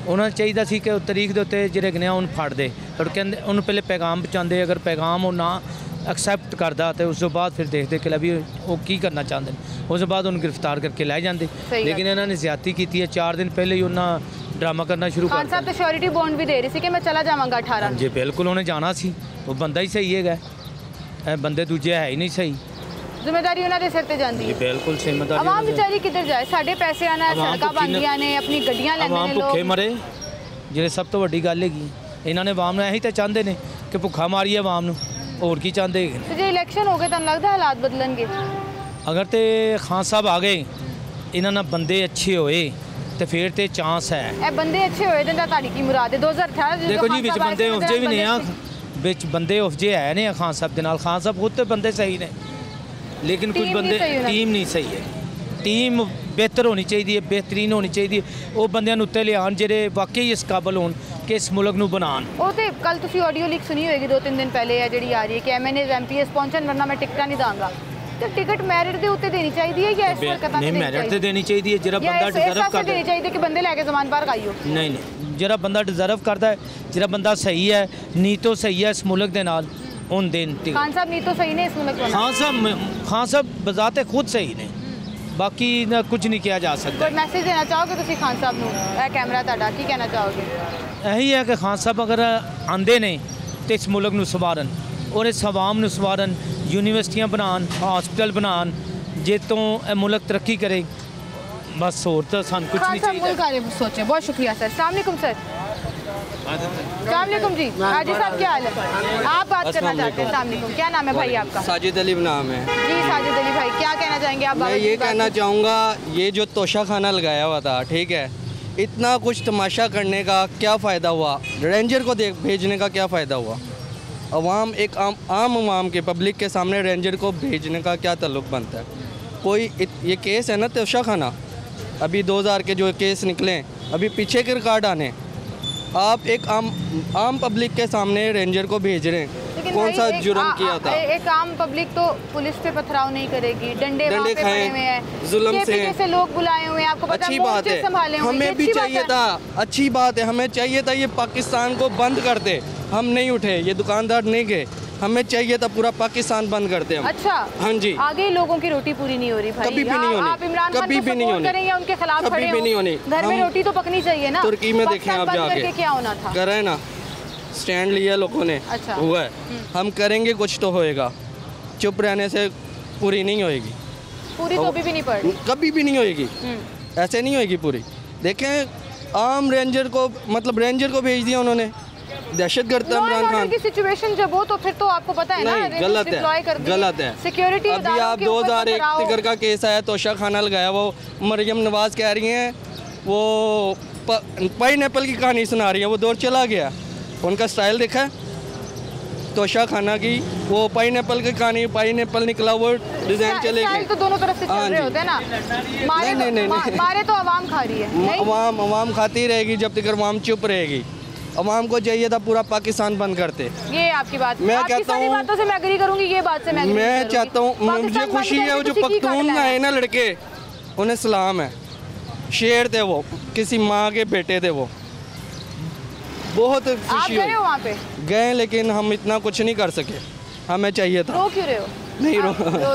Speaker 10: उन्होंने चाहिए सी कि तरीक देते जिहड़े गने उन फड़ दे, और कहते उन्होंने पहले पैगाम पहुँचाते, अगर पैगाम वो ना एक्सैप्ट करता तो उस बाद फिर देखते कि भी वो की करना चाहते हैं, उस बाद उन्हें गिरफ्तार करके लै जाते। लेकिन इन्होंने ज्यादती की है, 4 दिन पहले ही उन्होंने ड्रामा करना शुरू कर दिया।
Speaker 1: खान साहब तो श्योरिटी बॉन्ड भी दे रही थी कि मैं चला जाऊँगा 18।
Speaker 10: जी बिल्कुल, उन्हें जाना सी, वो बंदा ही सही है, बंदे दूजे है ही नहीं सही।
Speaker 1: जिम्मेदारी उन्होंने सिर ते जाती है।
Speaker 10: बिल्कुल जिम्मेदारी।
Speaker 1: आवाम बेचारी किधर जाए? साढ़े पैसे आना है, सड़का बंदियां ने, अपनी गड्डियां लेने
Speaker 10: लोग भूखे मरे, ਜਿਹੜੇ ਸਭ ਤੋਂ ਵੱਡੀ ਗੱਲ ਹੈਗੀ। ਇਹਨਾਂ ਨੇ ਆਵਾਮ ਨੂੰ ਇਹੀ ਤਾਂ ਚਾਹੁੰਦੇ ਨੇ ਕਿ ਭੁੱਖਾ ਮਾਰੀਏ ਆਵਾਮ ਨੂੰ, ਹੋਰ ਕੀ ਚਾਹੁੰਦੇ ਹੈਗੇ।
Speaker 1: ਤੇ ਜੇ ਇਲੈਕਸ਼ਨ ਹੋ ਗਏ ਤਾਂ ਲੱਗਦਾ ਹਾਲਾਤ ਬਦਲਣਗੇ।
Speaker 10: ਅਗਰ ਤੇ ਖਾਨ ਸਾਹਿਬ ਆ ਗਏ, ਇਹਨਾਂ ਨਾਲ ਬੰਦੇ ਅੱਛੇ ਹੋਏ ਤੇ ਫਿਰ ਤੇ ਚਾਂਸ ਹੈ।
Speaker 1: ਇਹ ਬੰਦੇ ਅੱਛੇ ਹੋਏ ਤਾਂ ਤੁਹਾਡੀ ਕੀ ਮੁਰਾਦ ਹੈ? 2018
Speaker 10: ਦੇਖੋ ਜੀ ਵਿੱਚ ਬੰਦੇ ਉਫਜੇ ਵੀ ਨੇ ਆ, ਵਿੱਚ ਬੰਦੇ ਉਫਜੇ ਹੈ ਨੇ ਖਾਨ ਸਾਹਿਬ ਦੇ ਨਾਲ। ਖਾਨ ਸਾਹਿਬ ਖੁਦ ਤੇ ਬੰਦੇ ਸਹੀ ਨੇ, ਲੇਕਿਨ ਕੁਝ ਬੰਦੇ ਟੀਮ ਨਹੀਂ ਸਹੀ ਹੈ। ਟੀਮ ਬਿਹਤਰ ਹੋਣੀ ਚਾਹੀਦੀ ਹੈ, ਬਿਹਤਰੀਨ ਹੋਣੀ ਚਾਹੀਦੀ ਹੈ। ਉਹ ਬੰਦਿਆਂ ਨੂੰ ਉੱਤੇ ਲਿਆਉਣ ਜਿਹੜੇ ਵਾਕਈ ਇਸ ਕਾਬਲ ਹੋਣ ਕਿ ਇਸ ਮੁਲਕ ਨੂੰ ਬਣਾਉਣ।
Speaker 1: ਉਹ ਤੇ ਕੱਲ ਤੁਸੀਂ ਆਡੀਓ ਲੀਕ ਸੁਣੀ ਹੋਏਗੀ 2-3 ਦਿਨ ਪਹਿਲੇ ਹੈ ਜਿਹੜੀ ਆ ਰਹੀ ਹੈ ਕਿ MNAs MPs ਪਹੁੰਚਣ ਵਰਨਾ ਮੈਂ ਟਿਕਟਾਂ ਨਹੀਂ ਦਾਂਗਾ। ਤੇ ਟਿਕਟ ਮੈਰਿਟ ਦੇ ਉੱਤੇ ਦੇਣੀ ਚਾਹੀਦੀ ਹੈ ਜਾਂ ਇਸ ਵਕਤ ਤੱਕ
Speaker 10: ਨਹੀਂ? ਮੈਰਿਟ ਤੇ ਦੇਣੀ ਚਾਹੀਦੀ ਹੈ। ਜਿਹੜਾ ਬੰਦਾ ਡਿਜ਼ਰਵ ਕਰਦਾ
Speaker 1: ਦੇਣੀ ਚਾਹੀਦੀ ਕਿ ਬੰਦੇ ਲੈ ਕੇ ਜ਼ਮਾਨ ਬਾਹਰ ਖਾਈਓ।
Speaker 10: ਨਹੀਂ ਨਹੀਂ, ਜਿਹੜਾ ਬੰਦਾ ਡਿਜ਼ਰਵ ਕਰਦਾ ਹੈ, ਜਿਹੜਾ ਬੰਦਾ ਸਹੀ ਹੈ, ਨੀਤੋਂ ਸਹੀ ਹੈ ਇਸ ਮੁਲਕ ਦੇ ਨਾਲ, ਉਹਨ ਦੇਣ।
Speaker 1: ਖਾਨ ਸਾਹਿਬ ਨੀਤੋਂ ਸਹੀ ਨੇ ਇਸ ਮੁਲਕ ਦੇ।
Speaker 10: ਖਾਨ ਸਾਹਿਬ ਬਜ਼ਾਤੇ ਖੁਦ ਸਹੀ ਨੇ, ਬਾਕੀ ਨਾ ਕੁਝ ਨਹੀਂ ਕਿਹਾ ਜਾ ਸਕਦਾ।
Speaker 1: ਕੋਈ ਮੈਸੇਜ ਦੇਣਾ ਚਾਹੋਗੇ ਤੁਸੀਂ ਖਾਨ ਸਾਹਿਬ ਨੂੰ? ਇਹ ਕੈਮਰਾ ਤੁਹਾਡਾ, ਕੀ ਕਹਿਣਾ ਚਾਹੋਗੇ?
Speaker 10: ਇਹੀ ਹੈ ਕਿ ਖਾਨ ਸਾਹਿਬ ਅਗਰ ਆਂਦੇ ਨੇ ਤੇ ਇਸ ਮੁਲਕ ਨੂੰ ਸੰਵਾਰਨ ਔਰ ਇਸ ਆਵਾਮ ਨੂੰ ਸੰਵਾਰਨ, ਯੂਨੀਵਰਸਿਟੀਆਂ ਬਣਾਉਣ, ਹਸਪਤਾਲ ਬਣਾਉਣ, ਜੇ ਤੋਂ ਇਹ ਮੁਲਕ ਤਰੱਕੀ करे। बस और तो सन कुछ नहीं चाहिए।
Speaker 1: मुल्क आने सोचे। बहुत शुक्रिया सर। अस्सलाम वालेकुम सर। अस्सलाम वालेकुम जी। हाजी साहब क्या हाल है? आप बात करना चाहते हैं? अस्सलाम वालेकुम। क्या नाम है भाई आपका?
Speaker 11: साजिद अली नाम है
Speaker 1: जी। साजिद अली भाई क्या कहना चाहेंगे आप?
Speaker 11: मैं ये कहना चाहूँगा, ये जो तोशा खाना लगाया हुआ था, ठीक है, इतना कुछ तमाशा करने का क्या फ़ायदा हुआ? रेंजर को भेजने का क्या फ़ायदा हुआ? अवाम एक आम अवाम के पब्लिक के सामने रेंजर को भेजने का क्या ताल्लुक़ बनता है? कोई ये केस है ना तोशा खाना, अभी 2000 के जो केस निकले, अभी पीछे के रिकॉर्ड आने, आप एक आम पब्लिक के सामने रेंजर को भेज रहे हैं। कौन सा जुर्म किया था?
Speaker 1: एक आम पब्लिक तो पुलिस पे पथराव नहीं करेगी, डंडे वहाँ पे पड़े हुए हैं,
Speaker 11: जुल्म
Speaker 1: से लोग बुलाए हुए हैं, आपको पता है,
Speaker 11: अच्छी बात है, हमें भी चाहिए था, अच्छी बात है, हमें चाहिए था ये पाकिस्तान को बंद कर दे। हम नहीं उठे, ये दुकानदार नहीं गए, हमें चाहिए था पूरा पाकिस्तान बंद करते हम।
Speaker 1: अच्छा,
Speaker 11: हाँ जी।
Speaker 1: आगे लोगों की रोटी पूरी नहीं हो रही भाई,
Speaker 11: कभी भी नहीं होनी,
Speaker 1: आप इमरान खान
Speaker 11: कभी भी नहीं होनी,
Speaker 1: करें या उनके खिलाफ खड़े
Speaker 11: कभी भी नहीं होनी।
Speaker 1: घर में रोटी तो पकनी चाहिए ना।
Speaker 11: तुर्की में देखें आप जाके,
Speaker 1: क्या होना था?
Speaker 11: करे ना, स्टैंड लिया लोगों ने,
Speaker 1: अच्छा
Speaker 11: हुआ है। हम करेंगे कुछ तो होएगा, चुप रहने से पूरी नहीं होएगी।
Speaker 1: पूरी तो अभी भी नहीं पड़,
Speaker 11: कभी भी नहीं होएगी, ऐसे नहीं होएगी पूरी। देखें आम रेंजर को, मतलब रेंजर को भेज दिया उन्होंने, दहशत गर्द इमरान खान
Speaker 1: की सिचुएशन जब हो तो फिर तो आपको पता है ना,
Speaker 11: गलत है, गलत है।
Speaker 1: सिक्योरिटी
Speaker 11: अभी आप 2001 का केस आया, तोशा खाना लगाया, वो मरियम नवाज कह रही हैं वो पाइनएप्पल की कहानी सुना रही है, वो दौर चला गया, उनका स्टाइल देखा है तोशा खाना की, वो पाइनएप्पल की कहानी, पाइनएप्पल निकला, वो डिजाइन चले गए।
Speaker 1: तो दोनों तरफ से चल रहे होते हैं ना। मारे तो आवाम खा रही है,
Speaker 11: आवाम खाती रहेगी जब तक आवाम चुप रहेगी। अवाम को चाहिए था पूरा पाकिस्तान बंद करते।
Speaker 1: ये आपकी बात,
Speaker 11: मैं कहता हूँ,
Speaker 1: बातों से मैं एग्री करूंगी, ये बात से
Speaker 11: मैं चाहता हूँ, मुझे खुशी है वो जो पख्तून आए ना लड़के, उन्हें सलाम है, शेर थे वो, किसी माँ के बेटे थे वो, बहुत खुशी हुई।
Speaker 1: वहाँ पे
Speaker 11: गए लेकिन हम इतना कुछ नहीं कर सके, हमें चाहिए था।
Speaker 1: रो क्यों रहे हो?
Speaker 11: नहीं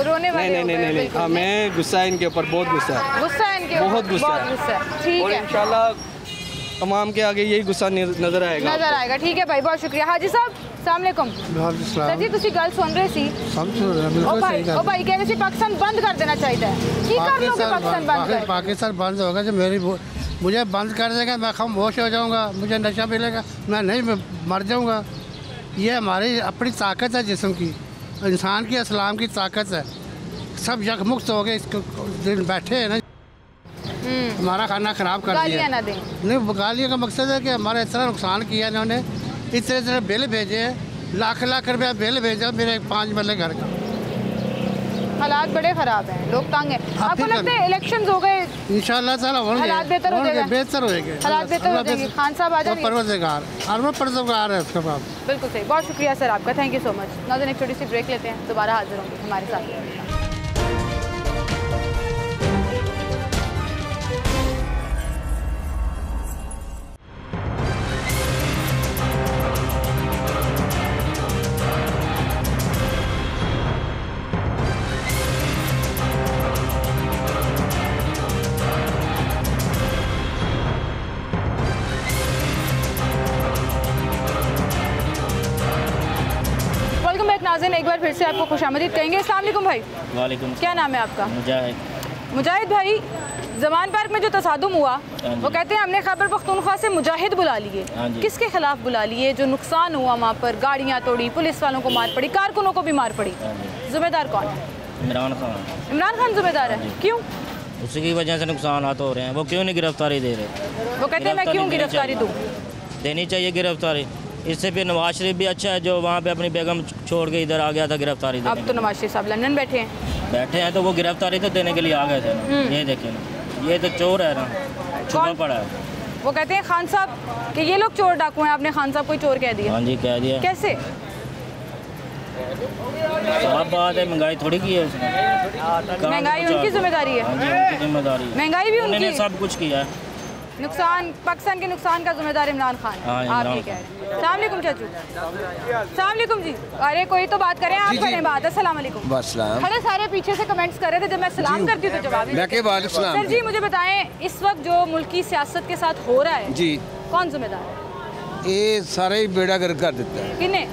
Speaker 1: रोने वाले
Speaker 11: नहीं, हमें गुस्सा है इनके ऊपर, बहुत गुस्सा है,
Speaker 1: गुस्सा है इनके
Speaker 11: बहुत गुस्सा है।
Speaker 1: ठीक है,
Speaker 11: इंशाल्लाह तमाम के आगे यही गुस्सा नजर आएगा।
Speaker 1: ठीक है भाई, बहुत शुक्रिया। हाजी साहब अस्सलाम वालेकुम। सर जी ਤੁਸੀਂ ਗੱਲ ਸੁਣ ਰਹੇ ਸੀ? ओ भाई कह रहे थे पाकिस्तान बंद कर देना चाहिए है, की कर लोगे पाकिस्तान बंद?
Speaker 12: पाकिस्तान बंद होगा जो मुझे बंद कर देगा, मैं खामोश हो जाऊंगा, मुझे नशा मिलेगा, मैं नहीं मर जाऊंगा। ये हमारी अपनी ताकत है जिस्म की, इंसान की इस्लाम की ताकत है। सब यकमुक्त हो गए, दिन बैठे हैं ना, हमारा खाना ख़राब कर दिया। नहीं, गालियों का मकसद है कि हमारा इतना नुकसान किया इन्होंने, इतने बिल भेजे हैं, लाख रुपया बिल भेजा मेरे 5 मरले घर का।
Speaker 1: हालात बड़े ख़राब हैं, लोग तंग हैं। आपको लगता है इलेक्शंस हो गए इंशाअल्लाह ताला हालात बेहतर हो जाएंगे?
Speaker 12: बेहतर होएंगे,
Speaker 1: हालात बेहतर हो जाएंगे। खान साहब आ जाएंगे,
Speaker 12: परवरदिगार है उसके बाद।
Speaker 1: बिल्कुल सही, बहुत शुक्रिया सर आपका, थैंक यू सो मच। नाज़रीन एक छोटी सी ब्रेक लेते हैं, दोबारा हाजिर होंगे हमारे साथ। नाज़रीन एक बार फिर से आपको खुशामदीद कहेंगे। अस्सलाम वालेकुम भाई।
Speaker 13: वालेकुम।
Speaker 1: क्या नाम है आपका?
Speaker 13: मुजाहिद।
Speaker 1: मुजाहिद भाई, जमान पार्क में जो तसादुम हुआ, वो कहते हैं हमने खैबर पख्तूनख्वा से मुजाहिद बुला लिए। किसके खिलाफ बुला लिए? जो नुकसान हुआ वहाँ पर, गाड़ियाँ तोड़ी, पुलिस वालों को मार पड़ी, कारकुनों को भी मार पड़ी, जिम्मेदार कौन है?
Speaker 13: इमरान खान।
Speaker 1: इमरान खान जिम्मेदार है? क्यों?
Speaker 13: उसी की वजह से नुकसान हो रहे हैं। वो क्यों नहीं गिरफ्तारी दे रहे?
Speaker 1: वो कहते हैं मैं क्यों गिरफ्तारी दूँ?
Speaker 13: देनी चाहिए गिरफ्तारी। इससे फिर नवाज शरीफ भी अच्छा है जो वहाँ पे अपनी बेगम छोड़ के इधर आ गया था गिरफ्तारी देने।
Speaker 1: अब तो नवाज शरीफ साहब लंदन बैठे हैं
Speaker 13: तो वो गिरफ्तारी तो देने के लिए आ गए थे ना। ये देखें ना, ये तो चोर है ना, छुपा पड़ा है।
Speaker 1: वो कहते हैं खान साहब कि ये लोग चोर डाकू हैं, आपने खान साहब को चोर कह दिया।
Speaker 13: हाँ जी, कह दिया।
Speaker 1: कैसे?
Speaker 13: साफ बात है, महंगाई थोड़ी की है उसने।
Speaker 1: महंगाई उनकी जिम्मेदारी है।
Speaker 13: हाँ जी, उनकी जिम्मेदारी है।
Speaker 1: महंगाई भी
Speaker 13: उन्होंने
Speaker 1: उनकी,
Speaker 13: सब कुछ किया है।
Speaker 1: नुकसान पाकिस्तान के नुकसान का जिम्मेदार इमरान खान है। आप ये कह रहे हैं। अस्सलाम वालेकुम चाचू। अस्सलाम वालेकुम जी। अरे कोई तो बात करें, आप करें बात। अस्सलाम वालेकुम। खड़े सारे पीछे से कमेंट्स कर रहे थे, जब मैं सलाम करती हूँ तो जवाब नहीं देते। सर जी मुझे बताएं, इस वक्त जो मुल्की सियासत के साथ हो रहा है जी, कौन जिम्मेदार है?
Speaker 14: ये सारे ही बेड़ा गर्क कर देता है।
Speaker 1: किन्ने?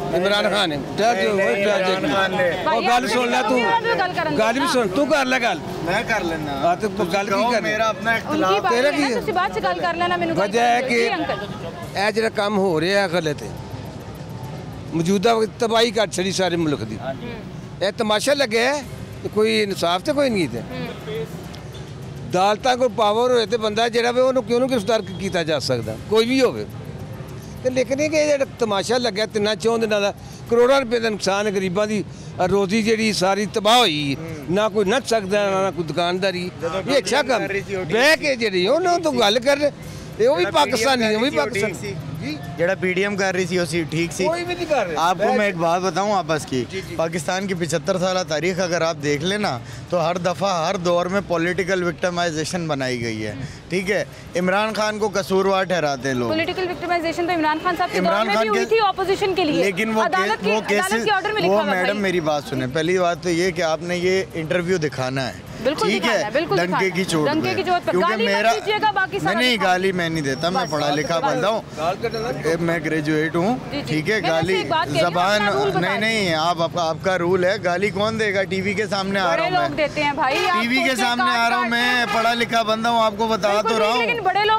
Speaker 14: इमरान खान है। गल सुन ले तू, गल भी सुन, तू कर ले गल।
Speaker 15: मैं कर लेना।
Speaker 14: हां तो गल की कर,
Speaker 15: मेरा अपना इख्तिलाफ
Speaker 1: तेरा की है। बात से गल कर लेना। मैंने
Speaker 14: वजह है कि ਇਹ ਜਿਹੜਾ ਕੰਮ ਹੋ ਰਿਹਾ ਹੈ गलत है। मौजूदा तबाही कर छड़ी सारे मुल्क दी। ਇਹ तमाशा लगे है, कोई इंसाफ तो कोई नहीं है। अदालतां को पावर होए तो बंदा ਜਿਹੜਾ ਵੇ ਉਹਨੂੰ ਕਿਉਂ ਨਹੀਂ गिरफ्तार किया जा सकता, कोई भी होवे। तो लेकिन ये तमाशा लग्या 3-4 दिनों का करोड़ों रुपए का नुकसान, गरीबों की रोजी जी सारी तबाह हुई, ना कोई नच सकता ना कोई दुकानदारी। ये अच्छा काम बह के जी उन्होंने तो गल कर, वो भी पाकिस्तानी, वो भी पाकिस्तानी
Speaker 15: जेड़ा पीडीएम कर रही थी उसी ठीक सी।
Speaker 14: कोई भी नहीं कर रहा।
Speaker 15: आपको मैं एक बात बताऊं आपस की, पाकिस्तान की 75 साल तारीख अगर आप देख लेना तो हर दफ़ा हर दौर में पॉलिटिकल विक्टिमाइजेशन बनाई गई है। ठीक है, इमरान खान को कसूरवार ठहराते हैं लोग।
Speaker 1: पॉलिटिकल विक्टिमाइजेशन तो इमरान खान साहब के दौर में भी हुई थी ऑपोजिशन के लिए,
Speaker 15: लेकिन वो केसेस, वो मैडम मेरी बात सुने, पहली बात तो ये कि आपने ये इंटरव्यू दिखाना है, ठीक है, डंके की चोट पे, क्योंकि मेरा नहीं गाली मैं नहीं देता, मैं पढ़ा लिखा बंदा हूँ, मैं ग्रेजुएट हूँ। ठीक है, गाली जबान नहीं, आपका रूल है, गाली कौन देगा? टीवी के सामने आ रहा हूँ मैं, टीवी के सामने आ रहा हूँ मैं, पढ़ा लिखा बंदा हूँ, आपको बता तो रहा हूँ।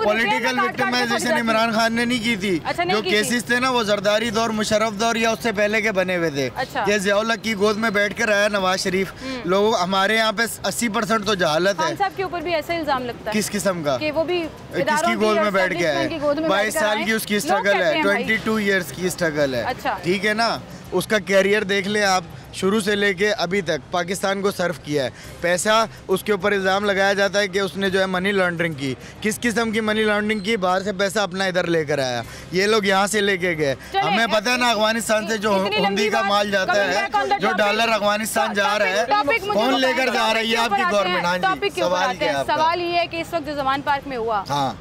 Speaker 15: पॉलिटिकल विक्टिमाइजेशन इमरान खान ने नहीं की थी। जो केसेस थे ना वो जरदारी दौर, मुशर्रफ दौर या उससे पहले के बने हुए थे। ये ज़ियाउल हक की गोद में बैठ कर आया नवाज शरीफ। लोग हमारे यहाँ पे 80% तो जहालत है।
Speaker 1: खान साहब के ऊपर भी ऐसा इल्जाम लगता है।
Speaker 15: किस किस्म का?
Speaker 1: कि वो भी
Speaker 15: किसकी गोद में बैठ गया है? 22 साल की उसकी स्ट्रगल है, 22 ईयर्स की स्ट्रगल है। ठीक है ना, उसका कैरियर देख ले आप, शुरू से लेके अभी तक पाकिस्तान को सर्व किया है। पैसा उसके ऊपर इल्ज़ाम लगाया जाता है कि उसने जो है मनी लॉन्ड्रिंग की। किस किस्म की मनी लॉन्ड्रिंग की? बाहर से पैसा अपना इधर लेकर आया, ये लोग यहाँ से लेके गए। हमें पता है ना अफगानिस्तान से जो हुंडी का माल जाता है, जो डॉलर अफगानिस्तान जा रहा है, कौन लेकर जा रहा है? ये आपकी गवर्नमेंट। हाँ जी,
Speaker 1: सवाल ये है कि इस वक्त जो जमान पार्क में हुआ,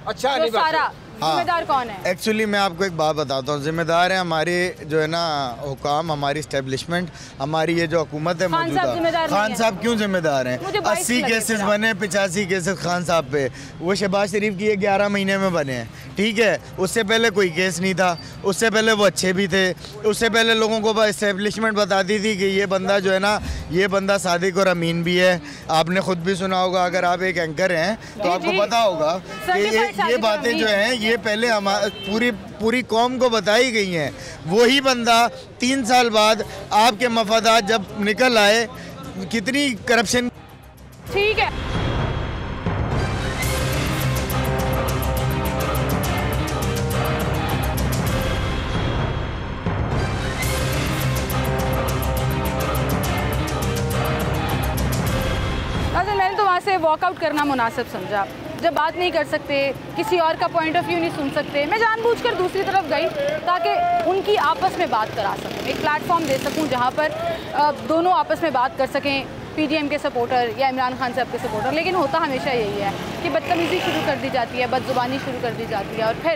Speaker 15: अच्छा
Speaker 1: सारा जिम्मेदार कौन है?
Speaker 15: एक्चुअली मैं आपको एक बात बताता हूँ, जिम्मेदार है हमारे जो है ना हुकाम, हमारी स्टैब्लिशमेंट, हमारी ये जो हुकूमत है मौजूदा। खान साहब क्यों जिम्मेदार हैं? 80 केसेस बने, 85 केसेस खान साहब पे। वो शहबाज शरीफ की 11 महीने में बने हैं। ठीक है, उससे पहले कोई केस नहीं था, उससे पहले वो अच्छे भी थे, उससे पहले लोगों को इस्टेब्लिशमेंट बताती थी कि ये बंदा जो है ना, ये बंदा सादिक और अमीन भी है। आपने खुद भी सुना होगा, अगर आप एक एंकर हैं तो आपको पता होगा कि ये बातें जो हैं ये पहले पूरी कौम को बताई गई हैं। वही बंदा 3 साल बाद आपके मफादात जब निकल आए, कितनी करप्शन।
Speaker 1: ठीक है, मैंने तो वहाँ से वॉकआउट करना मुनासिब समझा। जब बात नहीं कर सकते, किसी और का पॉइंट ऑफ व्यू नहीं सुन सकते, मैं जानबूझकर दूसरी तरफ गई ताकि उनकी आपस में बात करा सकूं, एक प्लेटफॉर्म दे सकूं जहां पर दोनों आपस में बात कर सकें, पीडीएम के सपोर्टर या इमरान खान साहब के सपोर्टर। लेकिन होता हमेशा यही है कि बदतमीज़ी शुरू कर दी जाती है, बदजुबानी शुरू कर दी जाती है, और फिर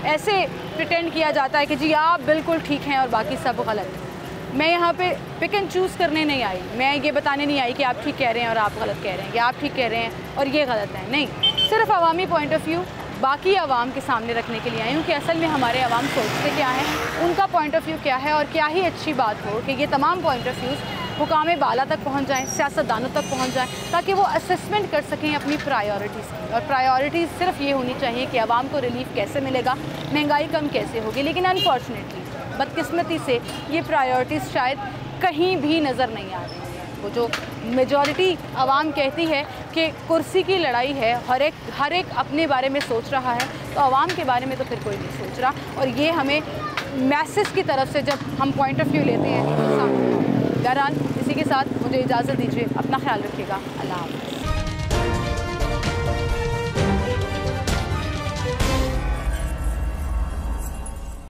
Speaker 1: ऐसे प्रिटेंड किया जाता है कि जी आप बिल्कुल ठीक हैं और बाकी सब गलत है। मैं यहाँ पे पिक एंड चूज़ करने नहीं आई, मैं ये बताने नहीं आई कि आप ठीक कह रहे हैं और आप गलत कह रहे हैं, या आप ठीक कह रहे हैं और ये गलत है। नहीं, सिर्फ अवामी पॉइंट ऑफ व्यू बाकी आवाम के सामने रखने के लिए आई हूँ कि असल में हमारे आवाम सोचते क्या हैं, उनका पॉइंट ऑफ व्यू क्या है, और क्या ही अच्छी बात हो कि ये तमाम पॉइंट ऑफ व्यूज़ हुकाम बाला तक पहुँच जाएँ, सियासतदानों तक पहुँच जाएँ, ताकि वो असेसमेंट कर सकें अपनी प्रायोरिटीज़ की। और प्रायोरिटीज़ सिर्फ ये होनी चाहिए कि आवाम को रिलीफ कैसे मिलेगा, महंगाई कम कैसे होगी। लेकिन अनफॉर्चुनेटली, बदकिस्मती से, ये प्रायोरिटीज़ शायद कहीं भी नज़र नहीं आ रही हैं। वो जो मेजॉरिटी आवाम कहती है कि कुर्सी की लड़ाई है, हर एक अपने बारे में सोच रहा है, तो आवाम के बारे में तो फिर कोई नहीं सोच रहा। और ये हमें मैसेज की तरफ से जब हम पॉइंट ऑफ व्यू लेते हैं तो सामने। बहरहाल इसी के साथ मुझे इजाज़त दीजिए, अपना ख्याल रखिएगा, अल्लाह हाफ़िज़।